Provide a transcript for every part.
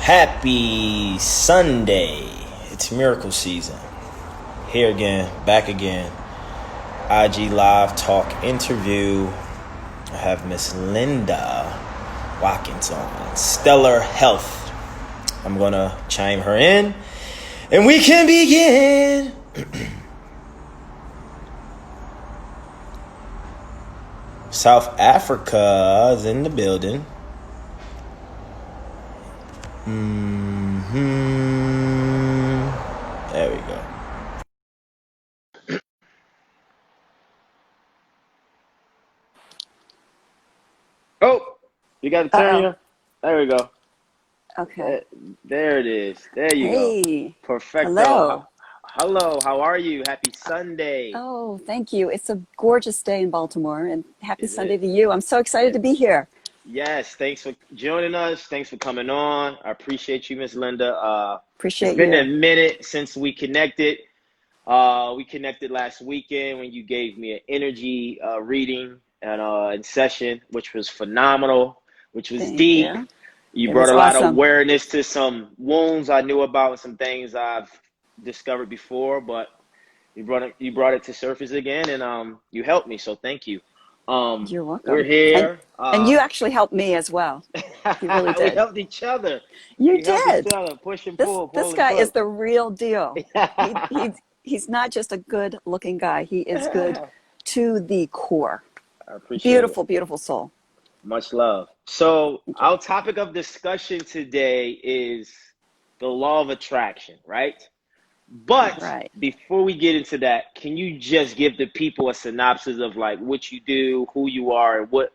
Happy Sunday. It's miracle season. Here again, back again. IG Live Talk interview. I have Miss Linda Watkins on Stellar Health. I'm going to chime her in and we can begin. South Africa is in the building. There we go. Oh, you got the turn. There we go. Okay. There it is. There you go. Perfecto. Hello. Hello. How are you? Happy Sunday. Oh, thank you. It's a gorgeous day in Baltimore, and happy Sunday to you. I'm so excited to be here. Yes. Thanks for joining us. Thanks for coming on. I appreciate you, Miss Linda. Appreciate It's been you. a minute since we connected. We connected last weekend when you gave me an energy reading and session, which was phenomenal, which was deep. You brought a lot of awareness to some wounds I knew about and some things I've discovered before, but you brought it to surface again, and you helped me. So thank you. You're welcome. We're here, and you actually helped me as well. You really did. We helped each other. You did. Each other, push and pull. This guy is the real deal. He's not just a good-looking guy. He is good to the core. I appreciate beautiful, it. Beautiful soul. Much love. So our topic of discussion today is the law of attraction, right? But before we get into that, can you just give the people a synopsis of like what you do, who you are, and what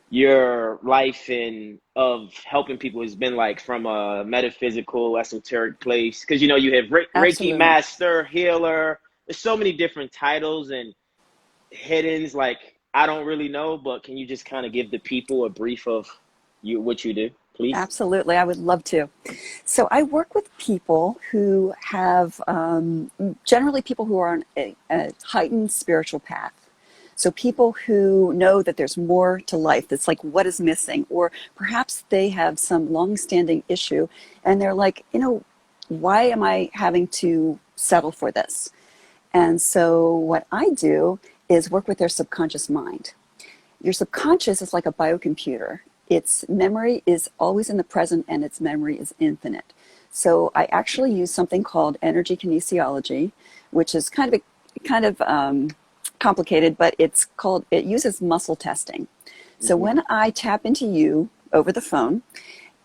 your life and of helping people has been like from a metaphysical, esoteric place? Because, you know, you have Reiki master, healer. There's so many different titles and hiddens, like, I don't really know, but can you just kind of give the people a brief of what you do, please? Absolutely. I would love to. So I work with people who have, generally people who are on a heightened spiritual path. So people who know that there's more to life, that's like what is missing, or perhaps they have some long-standing issue and they're like, you know, why am I having to settle for this? And so what I do is work with their subconscious mind. Your subconscious is like a biocomputer. Its memory is always in the present and its memory is infinite. So I actually use something called energy kinesiology, which is kind of complicated, but it uses muscle testing. So when I tap into you over the phone,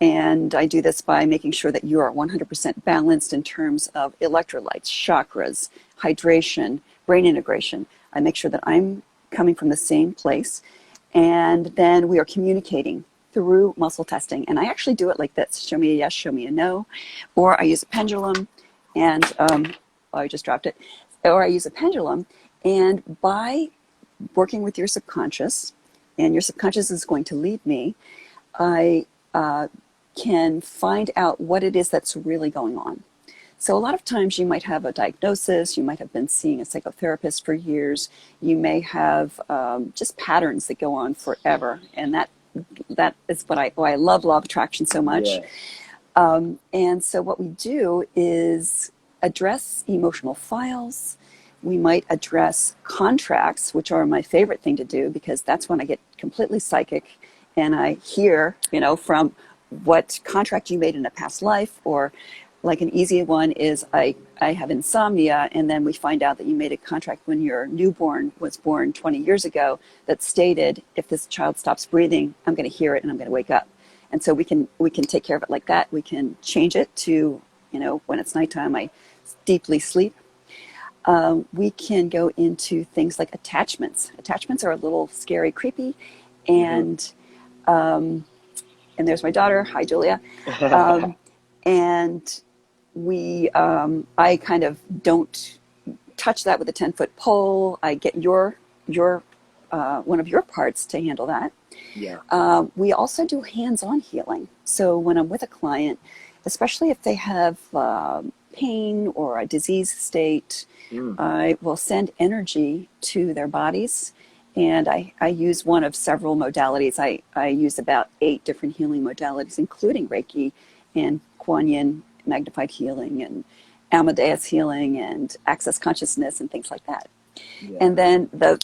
and I do this by making sure that you are 100% balanced in terms of electrolytes, chakras, hydration, brain integration. I make sure that I'm coming from the same place, and then we are communicating through muscle testing. And I actually do it like this: show me a yes, show me a no, or I use a pendulum, and I just dropped it, or I use a pendulum. And by working with your subconscious, and your subconscious is going to lead me, I can find out what it is that's really going on. So a lot of times you might have a diagnosis, you might have been seeing a psychotherapist for years, you may have just patterns that go on forever, and that is why I love law of attraction so much. Yeah. And so what we do is address emotional files. We might address contracts, which are my favorite thing to do, because that's when I get completely psychic and I hear, you know, from what contract you made in a past life, or like an easy one is I have insomnia, and then we find out that you made a contract when your newborn was born 20 years ago that stated, if this child stops breathing, I'm going to hear it and I'm going to wake up. And so we can take care of it like that. We can change it to, you know, when it's nighttime, I deeply sleep. We can go into things like attachments. Attachments are a little scary, creepy, and there's my daughter. Hi, Julia. And I kind of don't touch that with a 10-foot pole. I get your one of your parts to handle that. Yeah. We also do hands-on healing. So when I'm with a client, especially if they have pain or a disease state, I will send energy to their bodies. And I use one of several modalities. I use about 8 different healing modalities, including Reiki and Kuan Yin magnified healing and Amadeus healing and access consciousness and things like that. Yeah. And then the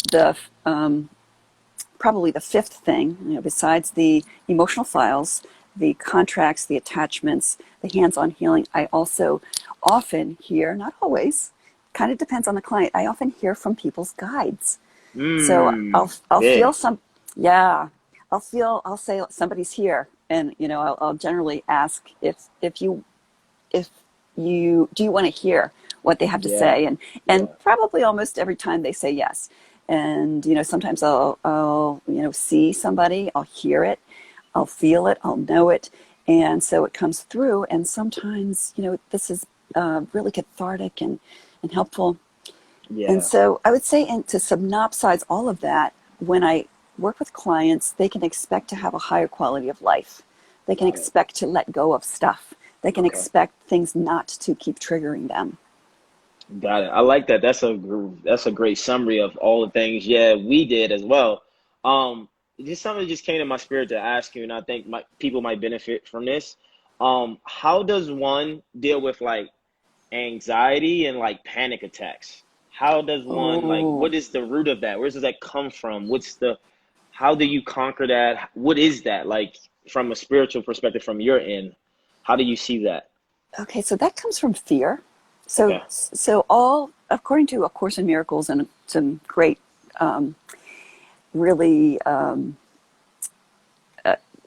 probably the fifth thing, besides the emotional files, the contracts, the attachments, the hands-on healing, I also often hear, not always, kind of depends on the client, I often hear from people's guides. So I'll feel I'll say somebody's here, and I'll generally ask if you do you want to hear what they have to say, and probably almost every time they say yes. And sometimes I'll see somebody, I'll hear it, I'll feel it, I'll know it, and so it comes through. And sometimes this is really cathartic and helpful. Yeah. And so I would say, and to synopsize all of that, when I work with clients, they can expect to have a higher quality of life. They can expect to let go of stuff. They can expect things not to keep triggering them. Got it. I like that. That's a great summary of all the things. Yeah, we did as well. Just something that just came to my spirit to ask you, and I think people might benefit from this. How does one deal with like anxiety and like panic attacks? How does one what is the root of that? Where does that come from? How do you conquer that? What is that like from a spiritual perspective from your end? How do you see that? Okay, so that comes from fear. So all, according to A Course in Miracles and some great, really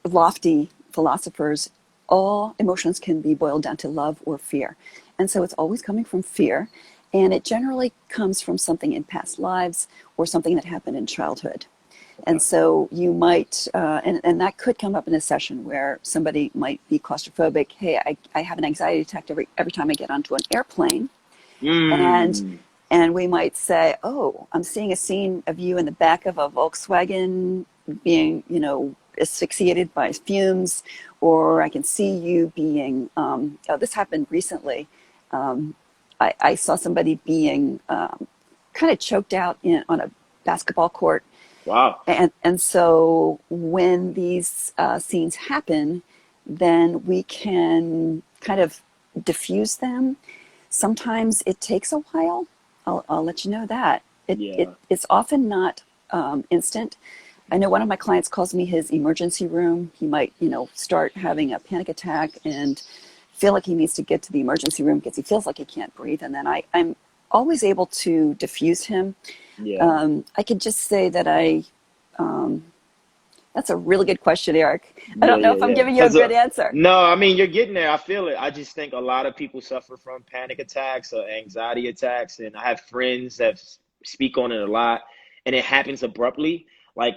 lofty philosophers, all emotions can be boiled down to love or fear. And so it's always coming from fear. And it generally comes from something in past lives or something that happened in childhood. And so you might, and that could come up in a session where somebody might be claustrophobic. Hey, I have an anxiety attack every time I get onto an airplane. And we might say, oh, I'm seeing a scene of you in the back of a Volkswagen being, asphyxiated by fumes, or I can see you being, this happened recently. I saw somebody being kind of choked out on a basketball court. Wow. And so when these scenes happen, then we can kind of diffuse them. Sometimes it takes a while. I'll let you know that. It's often not instant. I know one of my clients calls me his emergency room. He might, start having a panic attack and feel like he needs to get to the emergency room because he feels like he can't breathe. And then I'm always able to diffuse him. Yeah. I could just say that that's a really good question, Eric. I don't know if I'm giving you a good answer. No, I mean, you're getting there. I feel it. I just think a lot of people suffer from panic attacks or anxiety attacks. And I have friends that speak on it a lot, and it happens abruptly. Like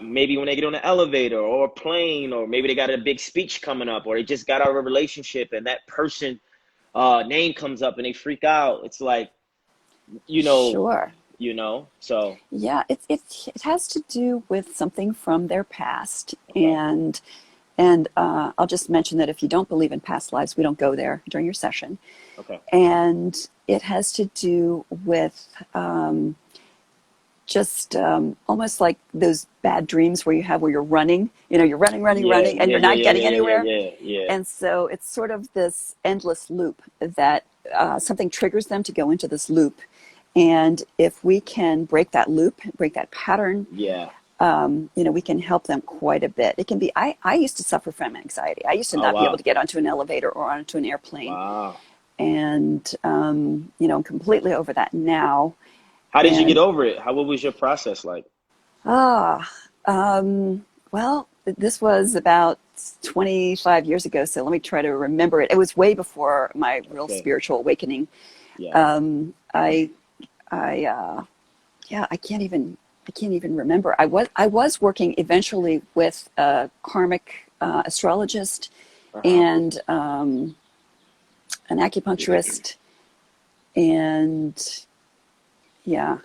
maybe when they get on an elevator or a plane, or maybe they got a big speech coming up, or they just got out of a relationship and that person name comes up and they freak out. It's like, Sure. So yeah, it has to do with something from their past. And I'll just mention that if you don't believe in past lives, we don't go there during your session. And it has to do with just almost like those bad dreams where you're running, you're running, and you're not getting anywhere. And so it's sort of this endless loop that something triggers them to go into this loop. And if we can break that loop, break that pattern, we can help them quite a bit. It can be, I used to suffer from anxiety. I used to not be able to get onto an elevator or onto an airplane. Wow. And, I'm completely over that now. How did you get over it? What was your process like? Well, this was about 25 years ago. So let me try to remember it. It was way before my real spiritual awakening. I can't even remember. I was working eventually with a karmic astrologist and an acupuncturist, and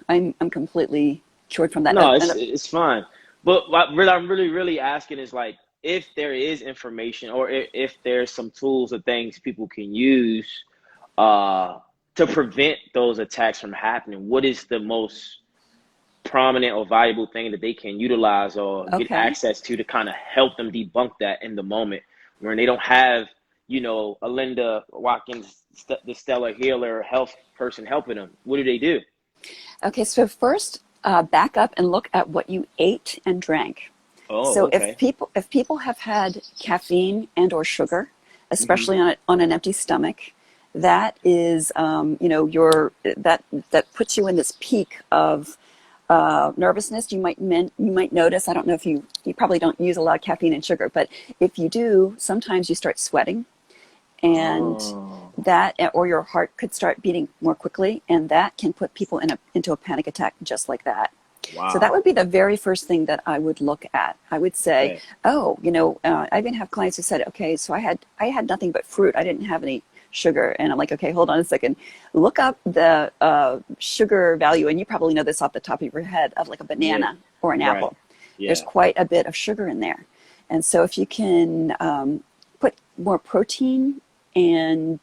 I'm completely cured from that. No, it's fine. But what I'm really asking is like, if there is information or if there's some tools or things people can use to prevent those attacks from happening, what is the most prominent or valuable thing that they can utilize or get access to kind of help them debunk that in the moment when they don't have Alinda Watkins, the stellar healer health person helping them? What do they do? Okay, so first, back up and look at what you ate and drank. Oh, So okay. if people have had caffeine and or sugar, especially on an empty stomach, that is that puts you in this peak of nervousness. You might notice. I don't know if you probably don't use a lot of caffeine and sugar, but if you do, sometimes you start sweating, and that, or your heart could start beating more quickly, and that can put people into a panic attack just like that. Wow. So that would be the very first thing that I would look at. I would say, I even have clients who said, okay, so I had nothing but fruit. I didn't have any sugar. And I'm like, okay, hold on a second. Look up the sugar value, and you probably know this off the top of your head, of like a banana or an apple. Yeah. There's quite a bit of sugar in there. And so if you can put more protein and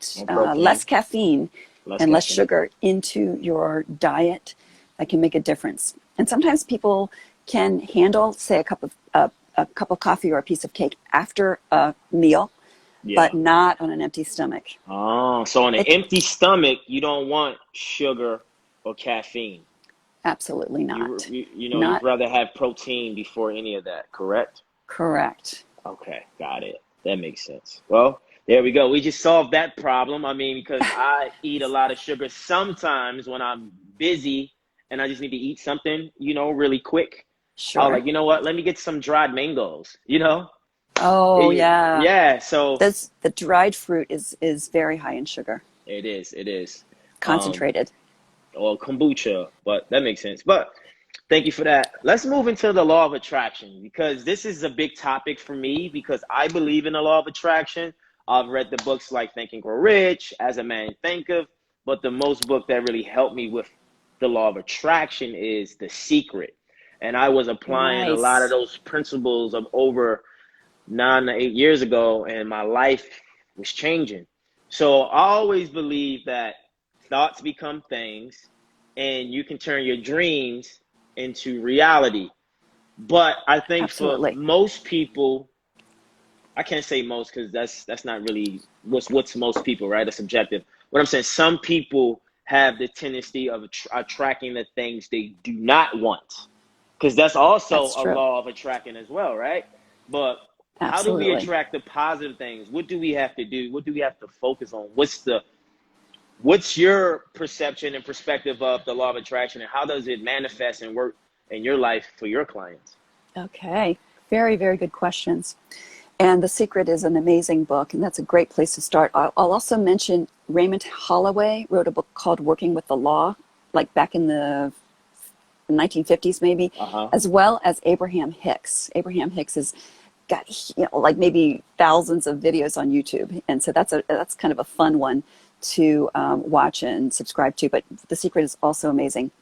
less caffeine and less sugar into your diet, that can make a difference. And sometimes people can handle, say, a cup of coffee or a piece of cake after a meal, but not on an empty stomach. Oh, so on an empty stomach, you don't want sugar or caffeine. Absolutely not. You'd rather have protein before any of that, correct? Correct. Okay, got it. That makes sense. Well, there we go. We just solved that problem. I mean, because I eat a lot of sugar sometimes when I'm busy and I just need to eat something, really quick. Sure. I'm like, you know what? Let me get some dried mangoes, Oh, yeah. Yeah. So the dried fruit is very high in sugar. It is. Concentrated. Or kombucha, but that makes sense. But thank you for that. Let's move into the law of attraction, because this is a big topic for me, because I believe in the law of attraction. I've read the books like Think and Grow Rich, As a Man Thinketh, but the most book that really helped me with the law of attraction is The Secret. And I was applying a lot of those principles of over 9 to 8 years ago, and my life was changing. So I always believe that thoughts become things, and you can turn your dreams into reality. But I think for most people, I can't say most, because that's not really what's most people, right? It's subjective. What I'm saying, some people have the tendency of attracting the things they do not want, because that's also a law of attracting as well, right? But how do we attract the positive things? What do we have to do? What do we have to focus on? What's your perception and perspective of the law of attraction, and how does it manifest and work in your life for your clients? Okay, very, very good questions. And The Secret is an amazing book, and that's a great place to start. I'll also mention Raymond Holloway wrote a book called Working with the Law, like back in the 1950s maybe, as well as Abraham-Hicks. Abraham-Hicks has got like maybe thousands of videos on YouTube, and so that's kind of a fun one to watch and subscribe to. But The Secret is also amazing.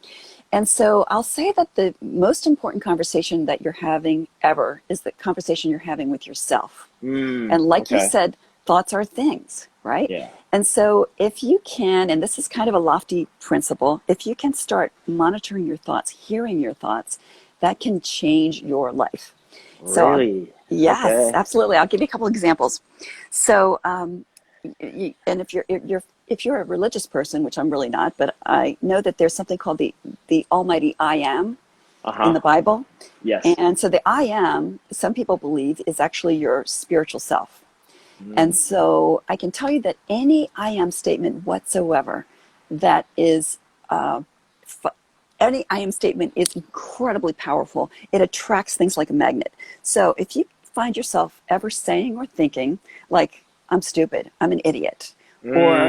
And so I'll say that the most important conversation that you're having ever is the conversation you're having with yourself. And like you said, thoughts are things, right? Yeah. And so if you can, and this is kind of a lofty principle, if you can start monitoring your thoughts, hearing your thoughts, that can change your life. Really? So, yes, absolutely. I'll give you a couple examples. So, and if you're a religious person, which I'm really not, but I know that there's something called the Almighty I Am in the Bible. Yes. And so the I Am, some people believe, is actually your spiritual self. And so I can tell you that any I Am statement whatsoever that is, any I Am statement is incredibly powerful. It attracts things like a magnet. So if you find yourself ever saying or thinking like, I'm stupid, I'm an idiot, or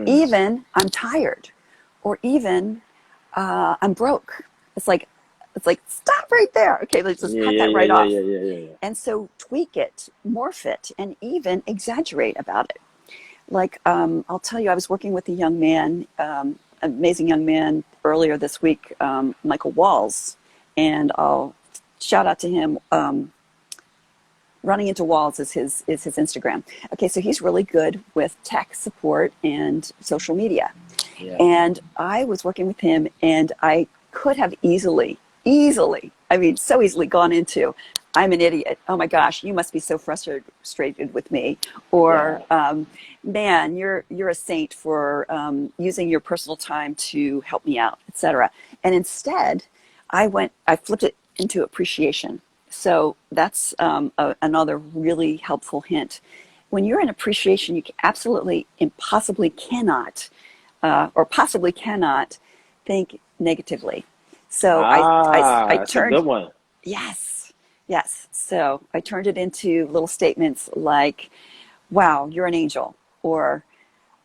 even I'm tired, or even I'm broke. It's like stop right there. Okay, let's just cut that right off. Yeah. And so tweak it, morph it, and even exaggerate about it. Like I'll tell you, I was working with a young man, amazing young man earlier this week, Michael Walls, and I'll shout out to him. Running into Walls is his Instagram. Okay, so he's really good with tech support and social media. Yeah. And I was working with him, and I could have easily, I mean, so easily gone into, I'm an idiot. Oh my gosh, you must be so frustrated with me. Or, man, you're a saint for using your personal time to help me out, etc. And instead, I flipped it into appreciation. So that's another really helpful hint. When you're in appreciation, you absolutely, impossibly cannot, or possibly cannot, think negatively. So I That's a turned, good one. yes, yes. So I turned it into little statements like, wow, you're an angel, or,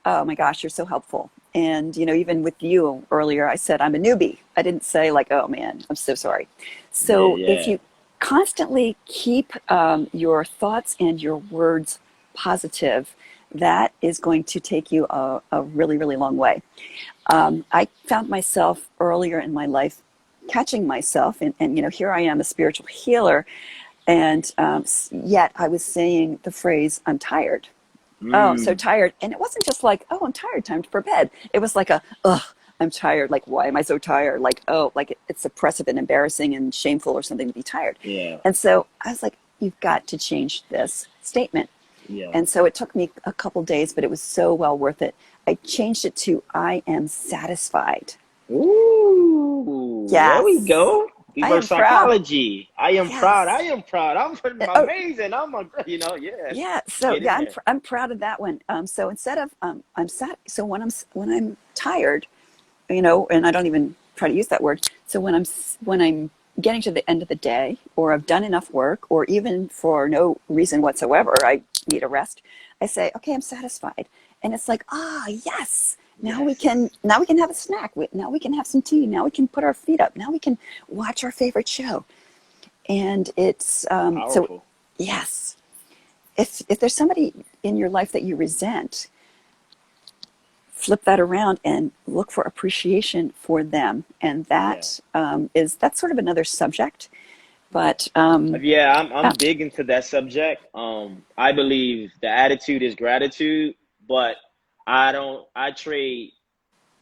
oh my gosh, you're so helpful. And, even with you earlier, I said, I'm a newbie. I didn't say like, oh man, I'm so sorry. Yeah, So if yeah. you constantly keep your thoughts and your words positive, that is going to take you a really, really long way. I found myself earlier in my life catching myself, and here I am, a spiritual healer, and yet I was saying the phrase, I'm tired. Oh, so Mm, tired. And it wasn't just like, oh, I'm tired, time for bed. It was like ugh, I'm tired. Like, why am I so tired? Like, oh, like it's oppressive and embarrassing and shameful or something to be tired. yeah, And so I was like, you've got to change this statement. yeah. And so it took me a couple days, but it was so well worth it. I changed it to, I am satisfied. Ooh, there we Yes, go. I Reverse am proud. psychology. I am proud. I Yes. am proud. I'm Oh, amazing. Yeah. yeah. So Get in yeah, there. I'm proud of that one. So instead of I'm sad. So when I'm tired, and I don't even try to use that word. So when I'm getting to the end of the day, or I've done enough work, or even for no reason whatsoever, I need a rest. I say, okay, I'm satisfied, and it's like, yes. Yes. Now we can have a snack. Now we can have some tea. Now we can put our feet up. Now we can watch our favorite show. And it's so Powerful. yes. If there's somebody in your life that you resent, flip that around and look for appreciation for them, and Yeah. that's sort of another subject, but Yeah, I'm yeah, big into that subject. I believe the attitude is gratitude, but I trade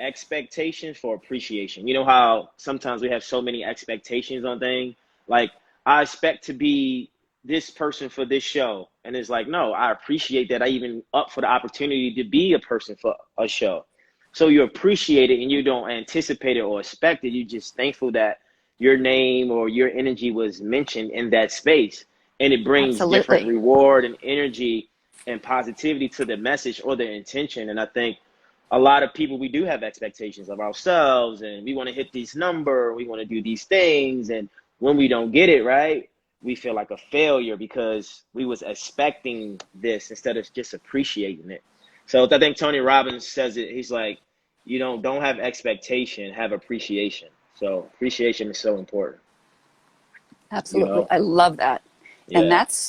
expectations for appreciation. You know how sometimes we have so many expectations on things? Like, I expect to be this person for this show. And it's like, no, I appreciate that I even up for the opportunity to be a person for a show. So you appreciate it and you don't anticipate it or expect it. You're just thankful that your name or your energy was mentioned in that space. And it brings different absolutely. reward and energy and positivity to the message or the intention. And I think a lot of people, we do have expectations of ourselves and we want to hit this number, we want to do these things, and when we don't get it right, we feel like a failure because we was expecting this instead of just appreciating it. So I think Tony Robbins says it, he's like, you don't have expectation, have appreciation. So appreciation is so important, you Absolutely, know. I love that. And Yeah,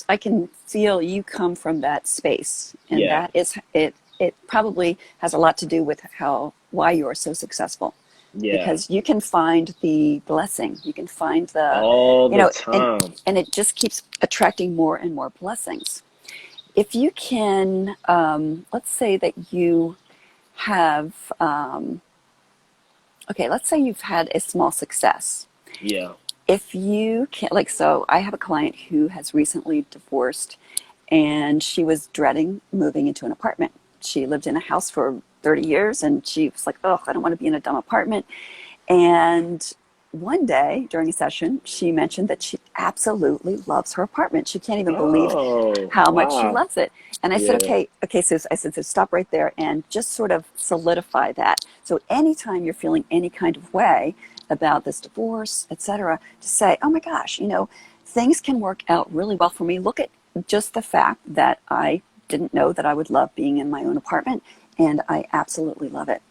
I can feel you come from that space, and yeah, that is it probably has a lot to do with why you are so successful, yeah, because you can find the blessing, you can find the, all you the know time. and it just keeps attracting more and more blessings. If you can, let's say that you have, okay, let's say you've had a small success. Yeah. If you can, like, so I have a client who has recently divorced, and she was dreading moving into an apartment. She lived in a house for 30 years, and she was like, oh, I don't want to be in a dumb apartment. And one day during a session, she mentioned that she absolutely loves her apartment. She can't even believe Oh, how much she wow. loves it. And I said, Yeah. okay, so I said, so stop right there and just sort of solidify that. So anytime you're feeling any kind of way about this divorce, etc., to say, oh my gosh, things can work out really well for me. Look at just the fact that I didn't know that I would love being in my own apartment, and I absolutely love it.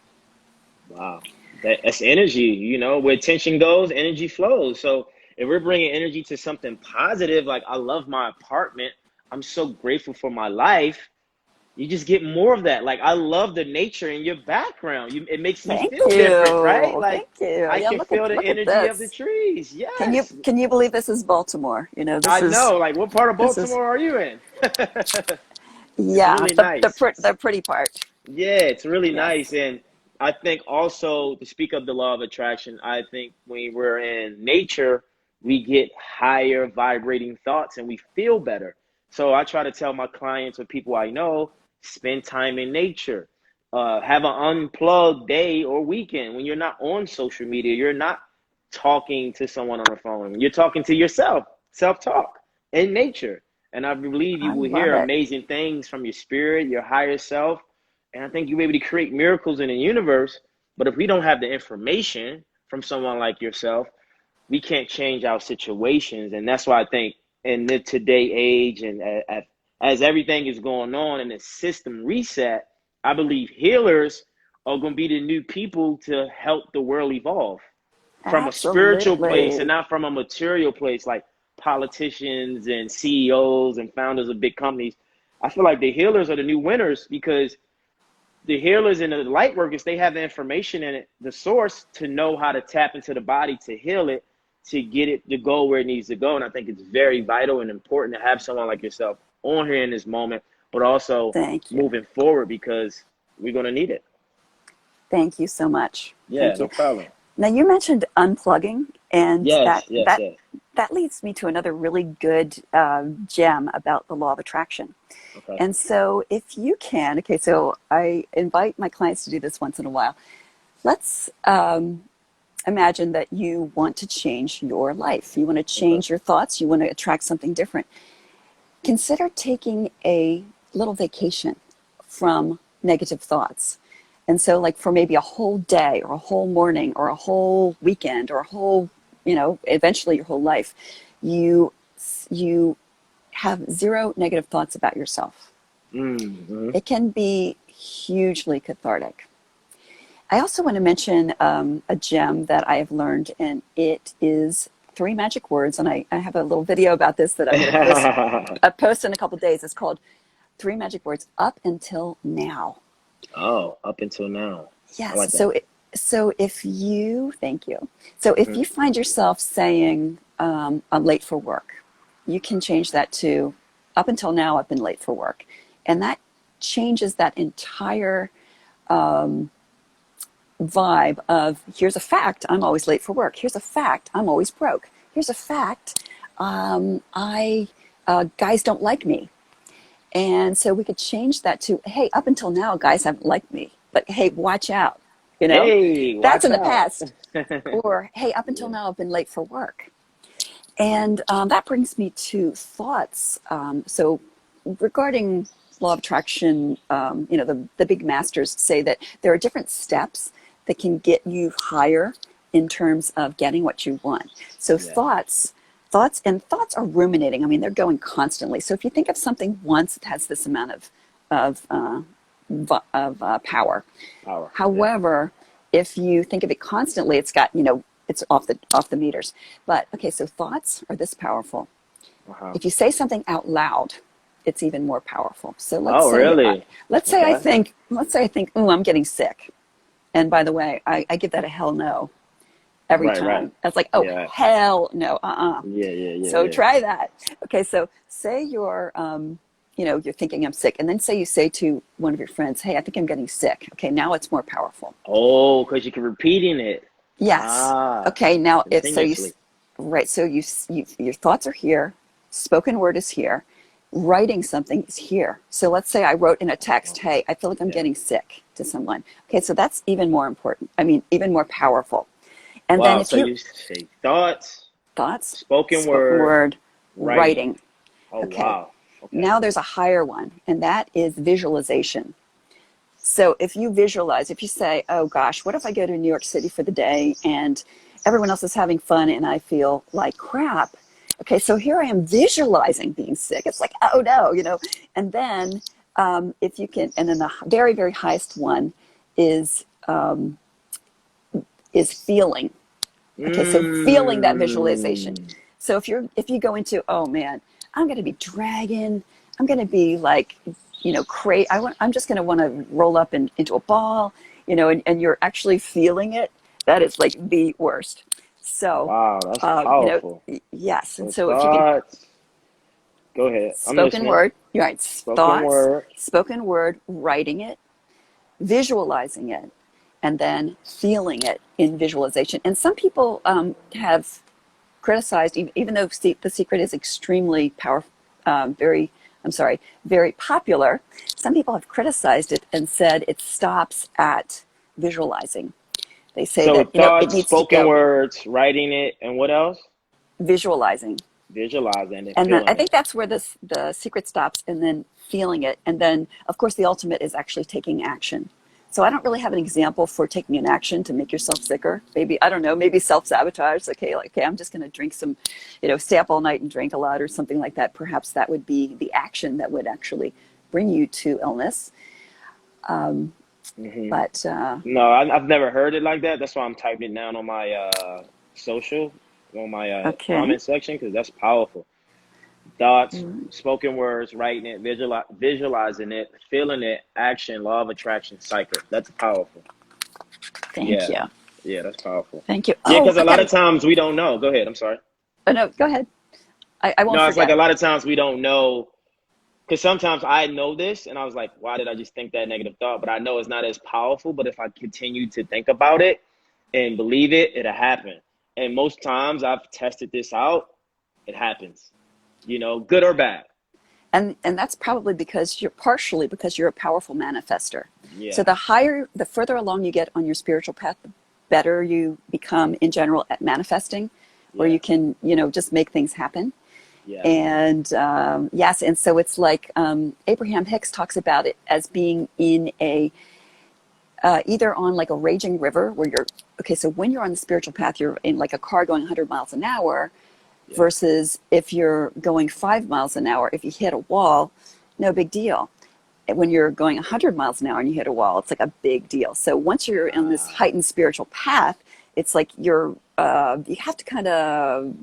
Wow. That's energy, where tension goes, energy flows. So if we're bringing energy to something positive, like I love my apartment, I'm so grateful for my life, you just get more of that. Like, I love the nature in your background. It makes me Thank feel different, right? you. Like, Thank you. I Yeah, can feel the look at energy of the this. trees. Can you Yes. can you believe this is Baltimore? I know. Like, what part of This is Baltimore are you in? It's yeah, really nice. the pretty part. Yeah, it's really nice. Yes. And I think also, to speak of the law of attraction, I think when we're in nature, we get higher vibrating thoughts and we feel better. So I try to tell my clients or people I know, spend time in nature, have an unplugged day or weekend when you're not on social media, you're not talking to someone on the phone, you're talking to yourself, self-talk in nature. And I believe you I will love hear it. amazing things from your spirit, your higher self. And I think you'll be able to create miracles in the universe. But if we don't have the information from someone like yourself, we can't change our situations. And that's why I think in the today age and as everything is going on and the system reset, I believe healers are going to be the new people to help the world evolve from a spiritual place and Absolutely. not from a material place like politicians and CEOs and founders of big companies. I feel like the healers are the new winners because the healers and the light workers, they have the information in it, the source to know how to tap into the body to heal it, to get it to go where it needs to go. And I think it's very vital and important to have someone like yourself on here in this moment, but also Thank you. moving forward because we're going to need it. Thank you so much. Yeah, Thank no you. problem. Now you mentioned unplugging, and Yes, yes, yes. that leads me to another really good gem about the law of attraction. Okay. And so if you can, okay, so I invite my clients to do this once in a while. Let's imagine that you want to change your life. You want to Okay. change your thoughts. You want to attract something different. Consider taking a little vacation from negative thoughts. And so like for maybe a whole day or a whole morning or a whole weekend or a whole, eventually your whole life, you have zero negative thoughts about yourself. Mm-hmm. It can be hugely cathartic. I also want to mention a gem that I have learned, and it is 3 magic words. And I have a little video about this that I'm going to post in a couple of days. It's called 3 magic words, up until now. Oh, up until now. I like Yes. that. So if you, thank you. So if Mm-hmm. you find yourself saying, I'm late for work, you can change that to, up until now, I've been late for work. And that changes that entire vibe of, here's a fact, I'm always late for work. Here's a fact, I'm always broke. Here's a fact, I guys don't like me. And so we could change that to, hey, up until now, guys haven't liked me, but hey, watch out, Hey, that's watch in the out. past. Or, hey, up until Yeah. now, I've been late for work. And that brings me to thoughts. So regarding law of attraction, the big masters say that there are different steps that can get you higher in terms of getting what you want. So Yeah. thoughts are ruminating. I mean, they're going constantly. So if you think of something once, it has this amount of power. Power. However, if you think of it constantly, it's got, it's off the meters. But okay, so thoughts are this powerful. Yeah. Uh-huh. If you say something out loud, it's even more powerful. So Oh, really? let's say Okay. I think, oh, I'm getting sick. And by the way, I give that a hell no every Right, right. time. That's like, oh, Yeah. hell no, Yeah, yeah, yeah, So yeah. try that. Okay, so say you're, you're thinking I'm sick, and then you say to one of your friends, hey, I think I'm getting sick. Okay, now it's more powerful. Oh, because you can repeating it. Yes. Ah, Okay, now continuously. right, so your thoughts are here, spoken word is here, writing something is here. So let's say I wrote in a text, hey, I feel like I'm Yeah. getting sick to someone. Okay, so that's even more important. I mean, even more powerful. And then Wow. if So you, you say thoughts, thoughts, spoken spoken word, word, writing. writing. Oh, Okay, wow. Okay. now there's a higher one, and that is visualization. So if you visualize, if you say, oh gosh, what if I go to New York City for the day and everyone else is having fun and I feel like crap? Okay, so here I am visualizing being sick. It's like, oh no, And then if you can, and then the very, very highest one is feeling. Okay, so feeling that visualization. Mm. So if you go into, oh man, I'm going to be dragging, I'm going to be like, crazy. I'm just going to want to roll up into a ball, and you're actually feeling it. That is like the worst. So, Wow, that's powerful. yes. And So so if you can, thoughts. Go ahead. I'm spoken listening. word, you're right, Spoken thoughts, word. spoken word, writing it, visualizing it, and then feeling it in visualization. And some people have criticized, even though The Secret is extremely powerful, very popular, some people have criticized it and said it stops at visualizing. They say So that, it thoughts, needs to spoken go words, writing it, and what else? visualizing. Visualizing and And then I feeling think it. that's where the secret stops, and then feeling it. And then, of course, the ultimate is actually taking action. So I don't really have an example for taking an action to make yourself sicker. Maybe, I don't know, maybe self-sabotage. Okay, I'm just going to drink some, stay up all night and drink a lot or something like that. Perhaps that would be the action that would actually bring you to illness. Hmm. But No, I've never heard it like that. That's why I'm typing it down on my social, on my okay. comment section, because that's powerful. Thoughts, spoken words, writing it, visualizing it, feeling it, action, law of attraction, cycle. That's powerful. Thank Yeah, you. yeah, that's powerful. Thank you. Yeah, Oh, because a lot of times we don't know. Go ahead. I'm sorry. oh, no, go ahead. I won't No, it's like forget. a lot of times we don't know. Because sometimes I know this and I was like, why did I just think that negative thought? But I know it's not as powerful. But if I continue to think about it and believe it, it'll happen. And most times I've tested this out, it happens, good or bad. And that's probably partially because you're a powerful manifester. So Yeah. the further along you get on your spiritual path, the better you become in general at manifesting, where you Yes. can, just make things happen. Yes. And yes, and so it's like Abraham-Hicks talks about it as being in either on like a raging river where okay, so when you're on the spiritual path, you're in like a car going 100 miles an hour, Yeah. versus if you're going 5 miles an hour, if you hit a wall, no big deal. When you're going 100 miles an hour and you hit a wall, it's like a big deal. So once you're in this Ah, heightened spiritual path, it's like you have to kind of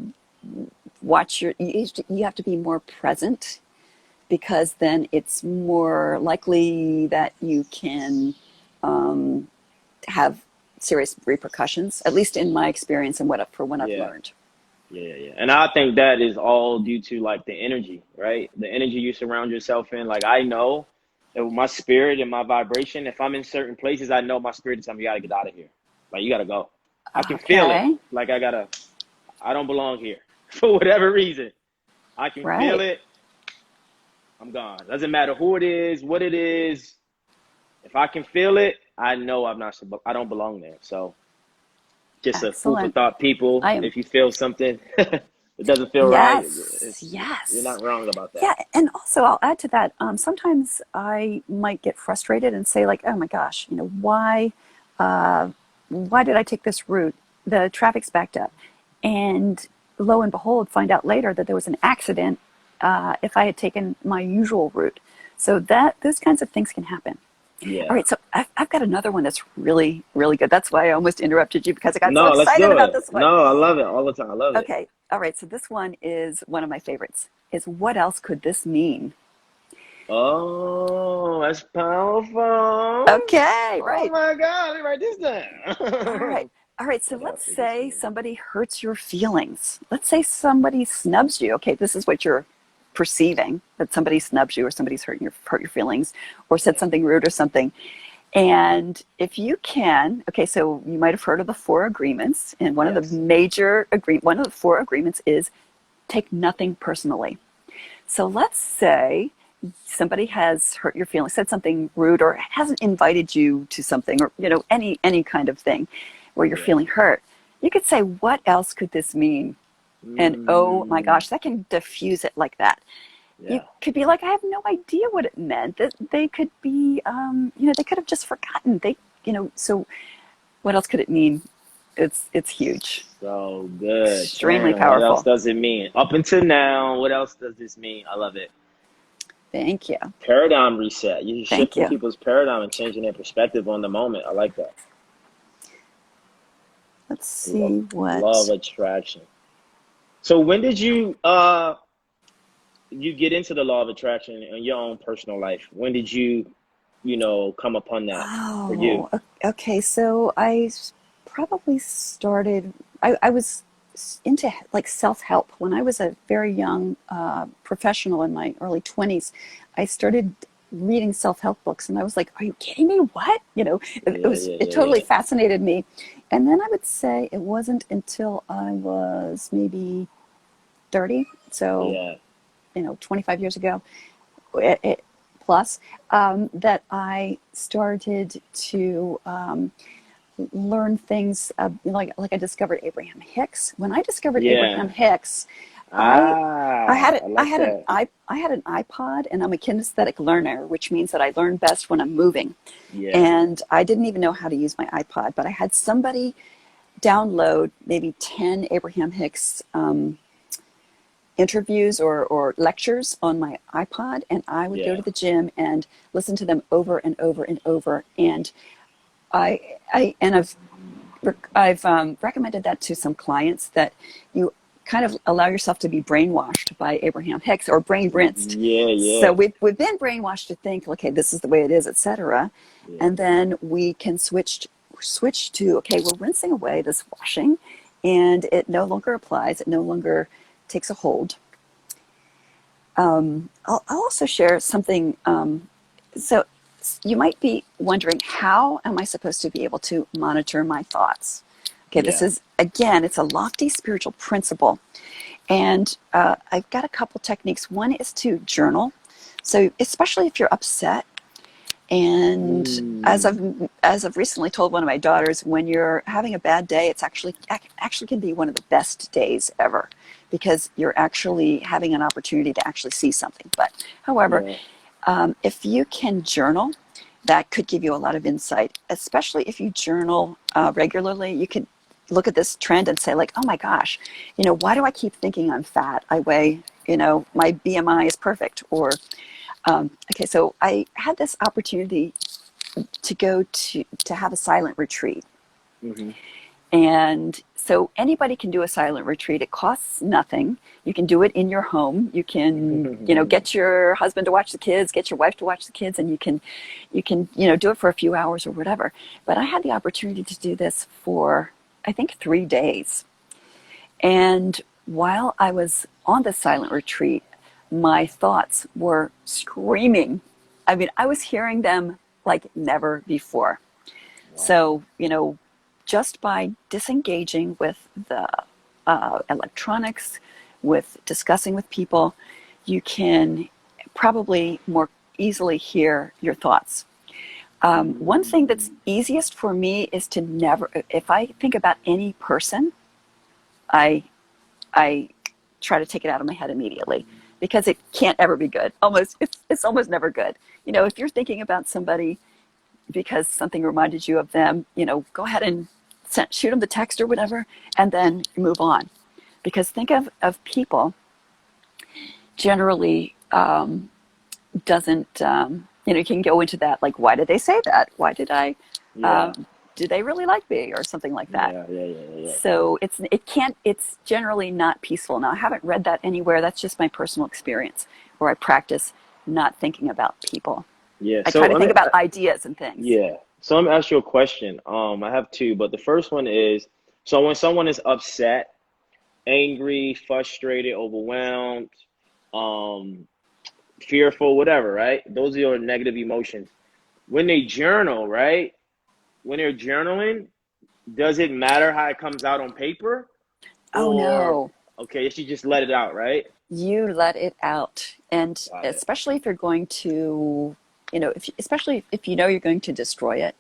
you have to be more present, because then it's more likely that you can have serious repercussions, at least in my experience and what I've yeah. learned. Yeah. And I think that is all due to like the energy, right? The energy you surround yourself in. Like I know that with my spirit and my vibration, if I'm in certain places, I know my spirit is telling me you gotta get out of here. Like you gotta go. I can feel it. Okay, Like I don't belong here for whatever reason. I can feel right. it. I'm gone. Doesn't matter who it is, what it is. If I can feel it, I know I don't belong there. So just a food for Excellent. thought, people. I am. If you feel something it doesn't feel right, Yes, you're yes. not wrong about that. Yeah, and also I'll add to that. Sometimes I might get frustrated and say, like, "Oh my gosh, why did I take this route? The traffic's backed up," and lo and behold, find out later that there was an accident if I had taken my usual route. So those kinds of things can happen. All Yeah. right, so I've got another one that's really, really good. That's why I almost interrupted you, because I got so No, let's excited do about it. this one. No, I love it all the time. I love it. Okay, all right, so this one is one of my favorites. Is what else could this mean? Oh, that's powerful. Okay, Oh right. my God, let me write this All right. down. All right, so What else let's does this say mean? somebody hurts your feelings. Let's say somebody snubs you. Okay, this is what you're perceiving, that somebody snubs you or somebody's hurt your feelings or said Yeah. something rude or something. And if you can, okay, so you might have heard of the four agreements, and Yes. one of the four agreements is take nothing personally. So let's say somebody has hurt your feelings, said something rude, or hasn't invited you to something, or any kind of thing where you're Yeah. feeling hurt. You could say, "What else could this mean?" And oh my Mm, gosh, that can diffuse it like that. You yeah. could be like, "I have no idea what it meant." That they could be, they could have just forgotten. So what else could it mean? It's huge, So good. extremely Damn, what else powerful. does it mean? Up until now, what else does this mean? I love it. Thank you, Paradigm reset. You're thank shifting you. people's paradigm and changing their perspective on the moment. I like that. Let's Law, see law of what. attraction. So when did you get into the law of attraction in your own personal life? When did you come upon that for you? Oh, okay. So probably started, I was into like self-help when I was a very young professional in my early 20s. I started reading self-help books, and I was like, are you kidding me? What? Yeah, yeah, It yeah, totally yeah. fascinated me. And then I would say it wasn't until I was maybe 30, so Yeah. 25 years ago, it plus, that I started to learn things, like I discovered Abraham-Hicks. When I discovered Yeah. Abraham-Hicks, I I had Ah, it. I like that. I had an iPod, and I'm a kinesthetic learner, which means that I learn best when I'm moving. Yeah. And I didn't even know how to use my iPod, but I had somebody download maybe 10 Abraham-Hicks interviews or lectures on my iPod, and I would go Yeah. to the gym and listen to them over and over and over. And I've recommended that to some clients, that you kind of allow yourself to be brainwashed by Abraham-Hicks, or brain rinsed. Yeah, So yeah. we've been brainwashed to think, okay, this is the way it is, etc. Yeah. And then we can switch to, okay, we're rinsing away this washing, and it no longer applies. It no longer takes a hold. I'll also share something. So you might be wondering, how am I supposed to be able to monitor my thoughts? Okay, this Yeah. is, again, it's a lofty spiritual principle. And I've got a couple techniques. One is to journal. So especially if you're upset, and Mm. as I've recently told one of my daughters, when you're having a bad day, it's actually can be one of the best days ever, because you're actually having an opportunity to actually see something. But however, Yeah. if you can journal, that could give you a lot of insight. Especially if you journal regularly, you could look at this trend and say, like, oh my gosh, why do I keep thinking I'm fat? I weigh, my BMI is perfect. Or okay, so I had this opportunity to go to have a silent retreat. Hmm. And so anybody can do a silent retreat. It costs nothing. You can do it in your home. You can, get your husband to watch the kids, get your wife to watch the kids, and you can, do it for a few hours or whatever. But I had the opportunity to do this for, I think, 3 days. And while I was on the silent retreat, my thoughts were screaming. I mean, I was hearing them like never before. Wow. So, just by disengaging with the electronics, with discussing with people, you can probably more easily hear your thoughts. One thing that's Mm. easiest for me is to never, if I think about any person, I I try to take it out of my head immediately, because it can't ever be good. It's almost never good. If you're thinking about somebody because something reminded you of them, go ahead and shoot them the text or whatever, and then move on. Because think of people generally, doesn't, you can go into that, like, why did they say that? Why did I, Yeah. um, do they really like me, or something like that? Yeah. Yeah. Yeah. Yeah. So it's generally not peaceful. Now, I haven't read that anywhere. That's just my personal experience, where I practice not thinking about people. Yeah. I try So to I mean, think about ideas and things. yeah. So let me ask you a question. I have two, but the first one is, so when someone is upset, angry, frustrated, overwhelmed, um, fearful, whatever, right? Those are your negative emotions. When they journal, right? When they're journaling, does it matter how it comes out on paper? Oh Or, no, okay, you should just let it out, right? you let it out. And Got it. especially if you're going to, especially if you know you're going to destroy it,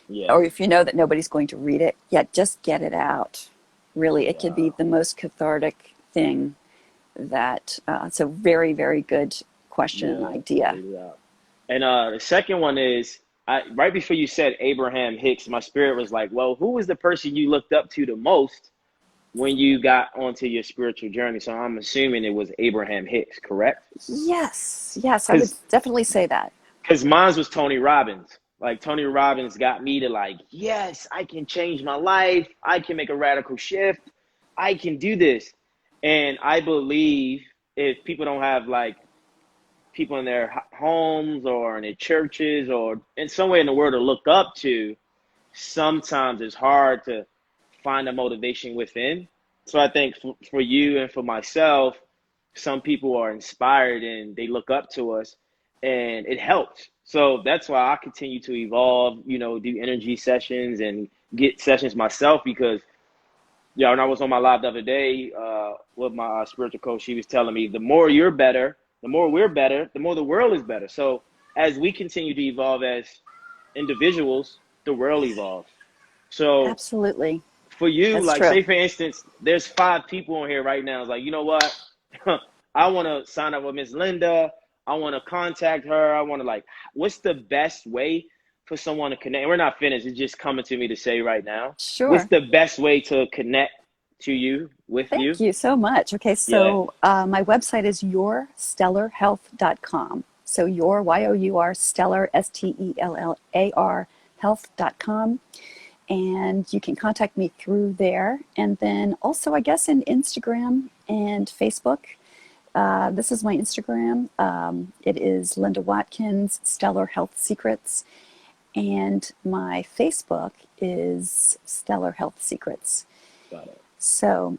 Yeah. or if you know that nobody's going to read it, yeah, just get it out. Really, it can be Wow. the most cathartic thing. That It's a very, very good question and Yeah. idea. Get it out. And the second one is, right before you said Abraham-Hicks, my spirit was like, well, who was the person you looked up to the most when you got onto your spiritual journey? So I'm assuming it was Abraham-Hicks, correct? Yes, yes, I would Because definitely say that. mine was Tony Robbins. Like Tony Robbins got me to like, yes, I can change my life. I can make a radical shift. I can do this. And I believe if people don't have like people in their homes or in their churches or in some way in the world to look up to, sometimes it's hard to find a motivation within. So I think for you and for myself, some people are inspired and they look up to us. and it helps. So that's why I continue to evolve, do energy sessions and get sessions myself because, when I was on my live the other day with my spiritual coach, she was telling me the more you're better, the more we're better, the more the world is better. So as we continue to evolve as individuals, the world evolves. So Absolutely. for you, That's like true. say for instance, there's 5 people on here right now. It's like, you know what? I want to sign up with Miss Linda. I want to contact her. I want to what's the best way for someone to connect? We're not finished. It's just coming to me to say right now. What's Sure. the best way to connect to you, with you? Thank you so much. Okay, Yeah, so my website is yourstellarhealth.com. So your, Y-O-U-R, stellar, S-T-E-L-L-A-R, health.com. And you can contact me through there. And then also, I guess, in Instagram and Facebook. This is my Instagram. It is Linda Watkins, Stellar Health Secrets. And my Facebook is Stellar Health Secrets. got it. So,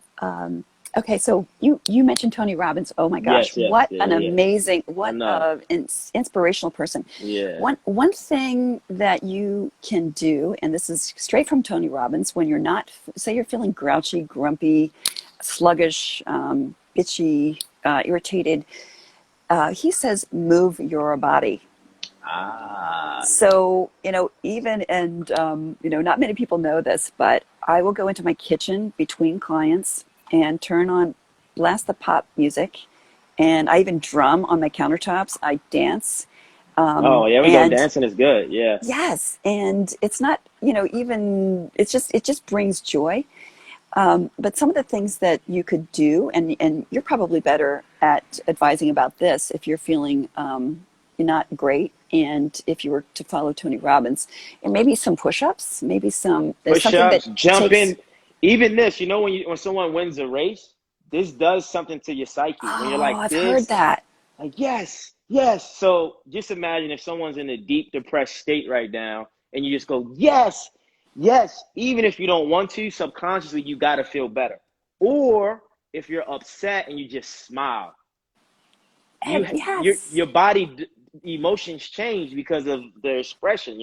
okay, so you mentioned Tony Robbins. Oh my gosh, Yes, what yeah, an yeah. amazing, I what know. inspirational person. Yeah. One thing that you can do, and this is straight from Tony Robbins, when you're not, say you're feeling grouchy, grumpy, sluggish, itchy, irritated, he says, move your body. Ah. So, even, and, not many people know this, but I will go into my kitchen between clients and blast the pop music. And I even drum on my countertops. I dance. Oh, yeah, we go. And Dancing is good. Yeah. yes, and it's not, even, it just brings joy. But some of the things that you could do, and you're probably better at advising about this if you're feeling not great, and if you were to follow Tony Robbins, and maybe some push-ups, there's something that Push-ups, takes. jumping, even this. When someone wins a race, this does something to your psyche. When you're Oh, like I've heard this, that. like yes, yes. So just imagine if someone's in a deep depressed state right now, and you just go yes, yes. Even if you don't want to, subconsciously you got to feel better. Or if you're upset and you just smile, And yes. your body emotions change because of the expression.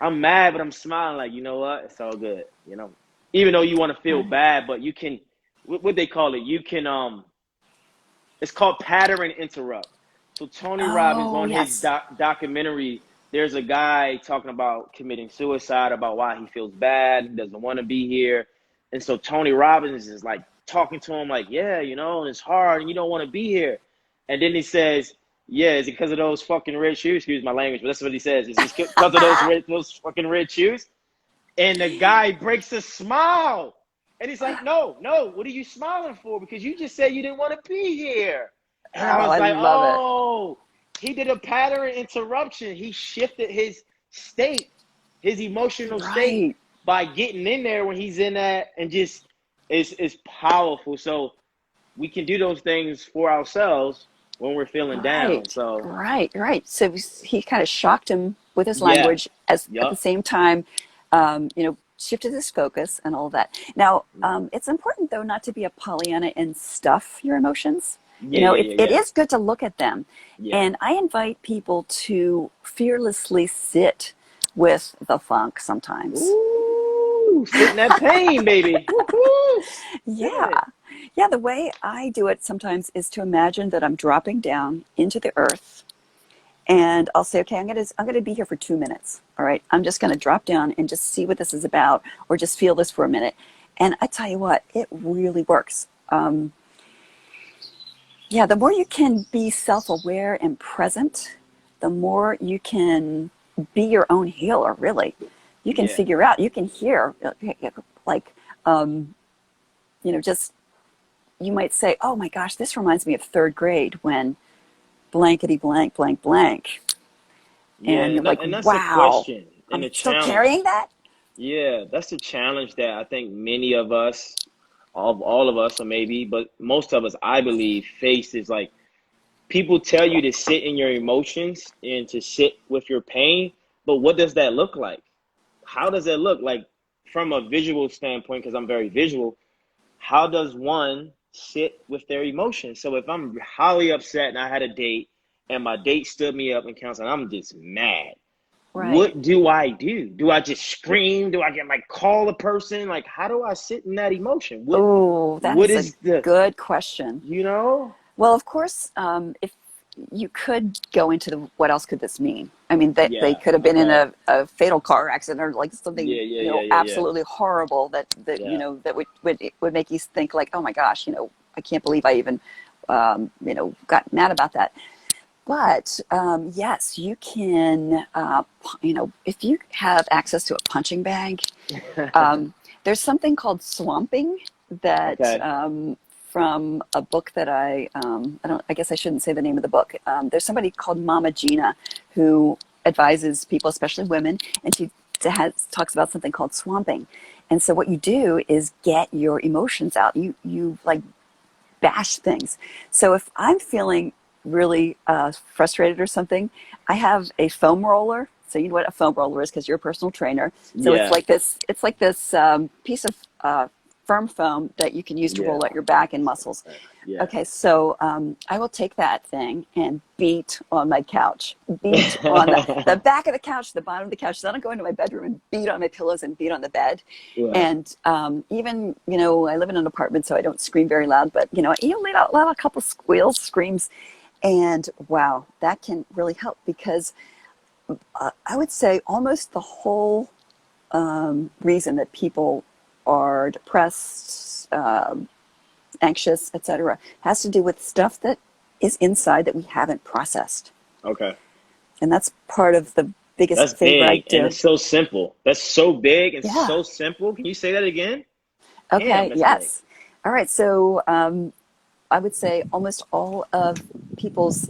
I'm mad, but I'm smiling like, you know what? It's all good. Even though you want to feel bad, but you can, what they call it, you can, it's called pattern interrupt. So Tony Robbins Oh, on his yes. documentary, there's a guy talking about committing suicide, about why he feels bad, he doesn't want to be here. And so Tony Robbins is like talking to him like, yeah, it's hard and you don't want to be here. And then he says, yeah, is it because of those fucking red shoes? Excuse my language, but that's what he says. Is it because of those fucking red shoes? And the guy breaks a smile. And he's like, no, no, what are you smiling for? Because you just said you didn't want to be here. And I Oh, was I like, love it. oh, he did a pattern interruption. He shifted his state, his emotional state Right. by getting in there when he's in that, and just it's powerful. So we can do those things for ourselves when we're feeling down. Right. So Right. So he kind of shocked him with his yeah, language, as at the yup, same time, shifted his focus and all of that. Now, it's important though not to be a Pollyanna and stuff your emotions. yeah, yeah, yeah, It yeah, is good to look at them. yeah. And I invite people to fearlessly sit with the funk sometimes. Ooh, sitting that pain, baby. Woo-hoo. Sit in Yeah. it. Yeah, the way I do it sometimes is to imagine that I'm dropping down into the earth, and I'll say, okay, I'm gonna be here for 2 minutes. All right. I'm just gonna drop down and just see what this is about, or just feel this for a minute. And I tell you what, it really works. Yeah, the more you can be self-aware and present, the more you can be your own healer, really. You can Yeah. figure out, you can hear, like, just, you might say, oh my gosh, this reminds me of third grade when blankety blank, blank, blank. Yeah, And you're like, and that's the wow, question and I'm the still challenge. carrying that? Yeah, that's the challenge that I think many of us, all of us, or maybe, but most of us, I believe, face is like people tell you to sit in your emotions and to sit with your pain, but what does that look like? How does that look like from a visual standpoint? Because I'm very visual. How does one sit with their emotions? So if I'm highly upset and I had a date and my date stood me up in counseling. I'm just mad. Right. What do I do? Do I just scream? Do I get like call a person? Like, how do I sit in that emotion? Oh, that What is is a good question. you know? Well, of course, if you could go into what else could this mean? I mean, they could have been in a fatal car accident or like something, absolutely horrible that that would make you think like, oh my gosh, I can't believe I even, got mad about that. But yes, you can, if you have access to a punching bag, there's something called swamping that from a book that I guess I shouldn't say the name of the book. There's somebody called Mama Gina who advises people, especially women, and she talks about something called swamping. And so what you do is get your emotions out. You like bash things. So if I'm feeling really frustrated or something, I have a foam roller. So you know what a foam roller is because you're a personal trainer. So it's like this piece of firm foam that you can use to roll out your back and muscles. Okay, so I will take that thing and beat on my couch, beat on the back of the couch, the bottom of the couch. So I don't go into my bedroom and beat on my pillows and beat on the bed. And even, I live in an apartment, so I don't scream very loud, but, let out a couple squeals, screams. And wow, that can really help because I would say almost the whole reason that people are depressed, anxious, etc., has to do with stuff that is inside that we haven't processed. Okay. And that's part of the biggest favor I do. And it's so simple. That's so big and so simple. Can you say that again? Okay, yes. Big. All right, so I would say almost all of people's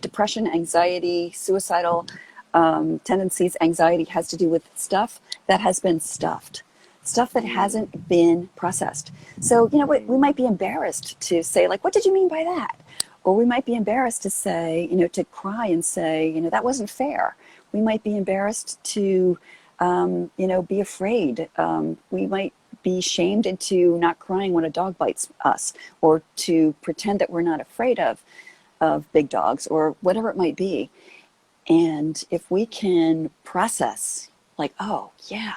depression, anxiety, suicidal tendencies, anxiety has to do with stuff that has been stuffed. Stuff that hasn't been processed. So, we might be embarrassed to say, like, what did you mean by that? Or we might be embarrassed to say, to cry and say, that wasn't fair. We might be embarrassed to, be afraid. We might be shamed into not crying when a dog bites us, or to pretend that we're not afraid of big dogs, or whatever it might be. And if we can process, like, oh, yeah,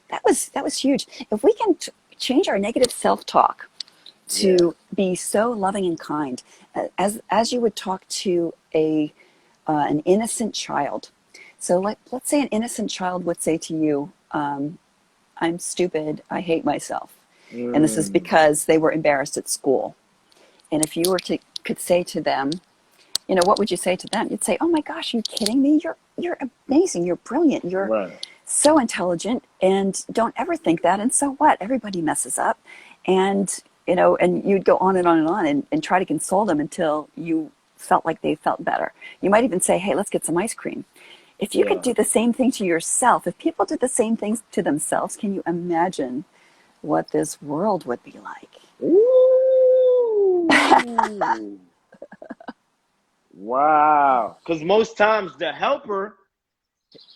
that was huge. If we can change our negative self-talk to be so loving and kind, as you would talk to an innocent child. So let's say an innocent child would say to you, I'm stupid, I hate myself. And this is because they were embarrassed at school. And if you could say to them, what would you say to them? You'd say, oh my gosh, are you kidding me? You're amazing, you're brilliant, you're so intelligent, and don't ever think that. And so what? Everybody messes up. And, and you'd go on and on and on and try to console them until you felt like they felt better. You might even say, hey, let's get some ice cream. If you could do the same thing to yourself, if people did the same things to themselves, can you imagine what this world would be like? Ooh. Wow. Because most times the helper,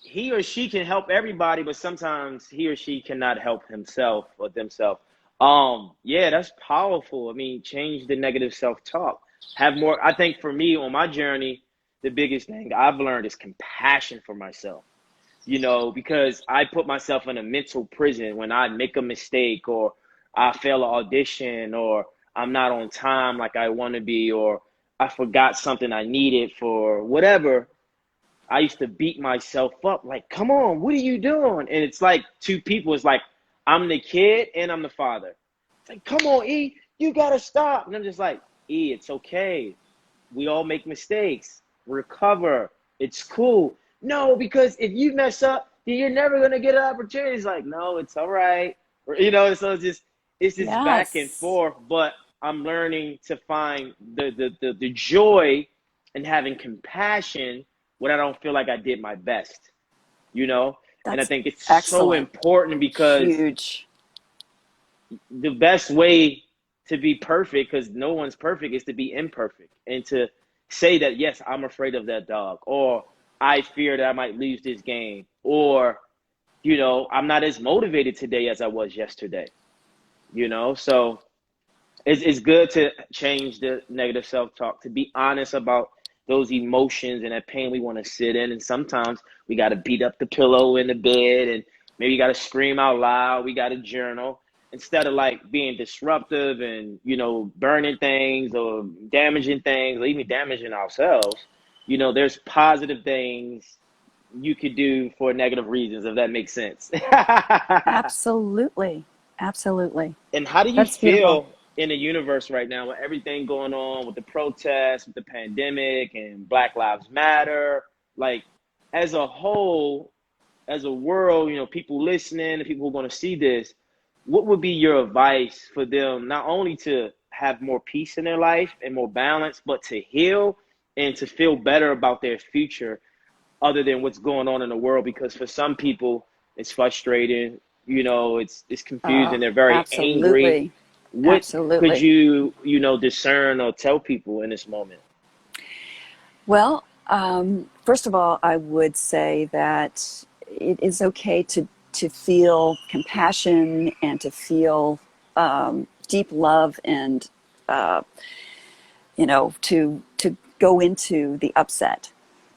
he or she can help everybody, but sometimes he or she cannot help himself or themselves. That's powerful. I mean, change the negative self-talk. Have more. I think for me on my journey, the biggest thing I've learned is compassion for myself. Because I put myself in a mental prison when I make a mistake, or I fail an audition, or I'm not on time like I want to be, or I forgot something I needed for whatever. I used to beat myself up like, come on, what are you doing? And it's like two people. It's like, I'm the kid and I'm the father. It's like, come on, E, you got to stop. And I'm just like, E, it's okay. We all make mistakes. Recover. It's cool. No, because if you mess up, then you're never going to get an opportunity. It's like, no, it's all right. So it's just back and forth. But I'm learning to find the joy in having compassion when I don't feel like I did my best, and I think it's so important because the best way to be perfect, because no one's perfect, is to be imperfect and to say that, yes, I'm afraid of that dog, or I fear that I might lose this game, or, I'm not as motivated today as I was yesterday, so it's good to change the negative self-talk, to be honest about those emotions and that pain we want to sit in. And sometimes we got to beat up the pillow in the bed, and maybe you got to scream out loud. We got to journal instead of like being disruptive and, you know, burning things or damaging things or even damaging ourselves. You know, there's positive things you could do for negative reasons, if that makes sense. Absolutely. Absolutely. And how do you That's beautiful. feel in the universe right now with everything going on with the protests, with the pandemic and Black Lives Matter? Like, as a whole, as a world, you know, people listening, the people who are going to see this, what would be your advice for them not only to have more peace in their life and more balance, but to heal and to feel better about their future other than what's going on in the world? Because for some people, it's frustrating, you know, it's confusing, they're very angry. Absolutely. What could Absolutely. you know, discern or tell people in this moment? Well, first of all, I would say that it is okay to feel compassion and to feel deep love and, you know, to go into the upset.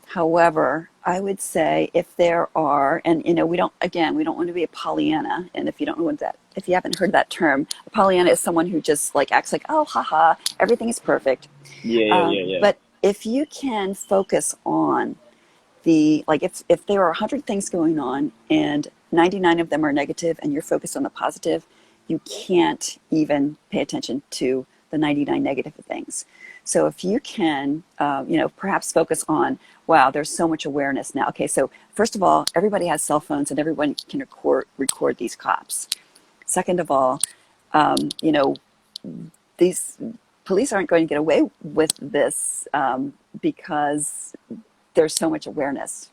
However, I would say if there are, and you know, we don't want to be a Pollyanna. And if you don't know what that, if you haven't heard that term, a Pollyanna is someone who just like acts like, oh, haha, everything is perfect. Yeah. But if you can focus on like if there are 100 things going on and 99 of them are negative and you're focused on the positive, you can't even pay attention to the 99 negative things. So if you can, you know, perhaps focus on, wow, there's so much awareness now. Okay, so first of all, everybody has cell phones and everyone can record these cops. Second of all, you know, these police aren't going to get away with this because there's so much awareness.